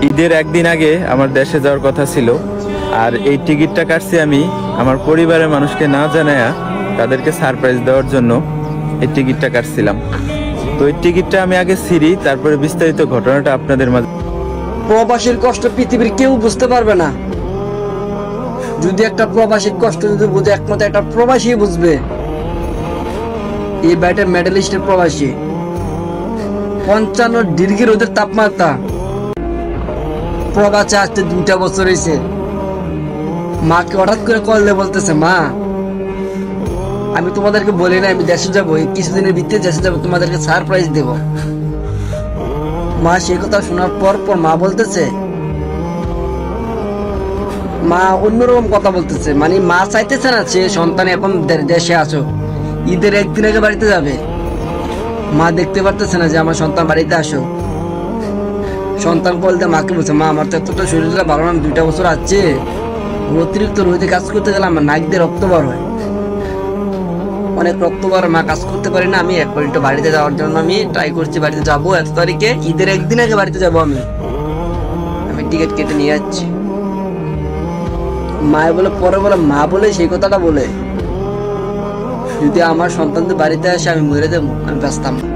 ঈদের একদিন আগে আমার দেশে যাওয়ার কথা ছিল, আর এই টিকিটটা কাটছি আমি আমার পরিবারের মানুষকে না জানায়া তাদেরকে সারপ্রাইজ দেওয়ার জন্য এই টিকিটটা কাটছিলাম। তো এই টিকিটটা আমি আগে ছিঁড়ি, তারপরে বিস্তারিত ঘটনাটা আপনাদের মাঝে। প্রবাসীর কষ্ট পৃথিবীর কেউ বুঝতে পারবে না। যদি একটা প্রবাসীর কষ্ট যদি বুঝে, একমাত্র একটা প্রবাসী বুঝবে। এই ব্যাটের মেডেলিস্টের প্রবাসী 55 ডিগ্রি রোদের তাপমাত্রা, প্রবাসে আসতে 2টা বছর হয়েছে। মাকে হঠাৎ করে কল দিয়ে বলতেছে, মা আমি তোমাদেরকে বলি না আমি দেশে যাবো, এই কিছুদিনের ভিতরে দেশে যাবো, তোমাদেরকে সারপ্রাইজ দেব। মা সেই কথা শোনার পর মা বলতেছে, মা অন্যরকম কথা বলতেছে, মানে মা চাইতেছে না সে সন্তান এখন দেশে আসো, ঈদের একদিন আগে বাড়িতে যাবে। মা দেখতে পারতেছে না যে আমার সন্তান বাড়িতে আসো। সন্তান বলতে মাকে বলছে, মা আমার তো এতটা শরীরটা ভালো না, 2টা বছর আছে, অতিরিক্ত রোদে কাজ করতে গেলে আমার নাক দিয়ে রক্ত বার হয়, অনেক রক্ত বার, মা কাজ করতে পারি না। আমি একবার একটু বাড়িতে যাওয়ার জন্য আমি ট্রাই করছি, বাড়িতে যাবো এত তারিখে, ঈদের একদিন আগে বাড়িতে যাবো। আমি টিকিট কেটে নিয়ে যাচ্ছি। মা বলে পরে বলে, মা বলে সেই কথাটা বলে, যদি আমার সন্তান যে বাড়িতে আসে আমি মরে যাবো, আমি বাঁচতাম না।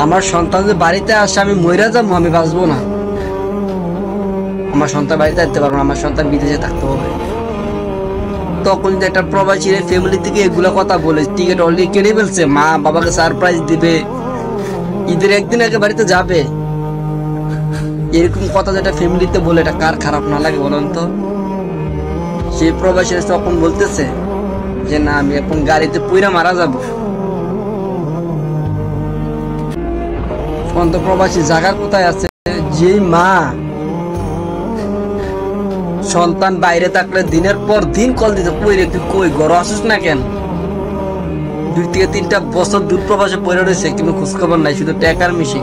আমার সন্তান যে বাড়িতে আসে আমি মরে যাবো, আমি বাঁচবো না। আমার সন্তান বাড়িতে আসতে পারবো না, আমার সন্তান বিদেশে থাকতে হবে। তখন যে একটা প্রবাসীর ফ্যামিলি থেকে এগুলা কথা বলে টিকিট অলরেডি কেটে ফেলছে, মা বাবাকে সারপ্রাইজ দিবে, ঈদের একদিন আগে বাড়িতে যাবে, এরকম কথা যেটা ফ্যামিলিতে বলে, এটা কার খারাপ না লাগে বলুন তো? সেই প্রবাসী তখন বলতেছে যে না আমি এখন গাড়িতে পুইরা মারা যাব। অন্ত প্রবাসী জায়গা কোথায় আছে? যে মা সন্তান বাইরে থাকলে দিনের পর দিন কল দিতে, কই রে তুই কই, ঘর আসিস না কেন? 2 থেকে 3টা বছর দূর প্রবাসে পড়ে রয়েছে, কিন্তু খোঁজখবর নাই, শুধু টাকার মিশিং।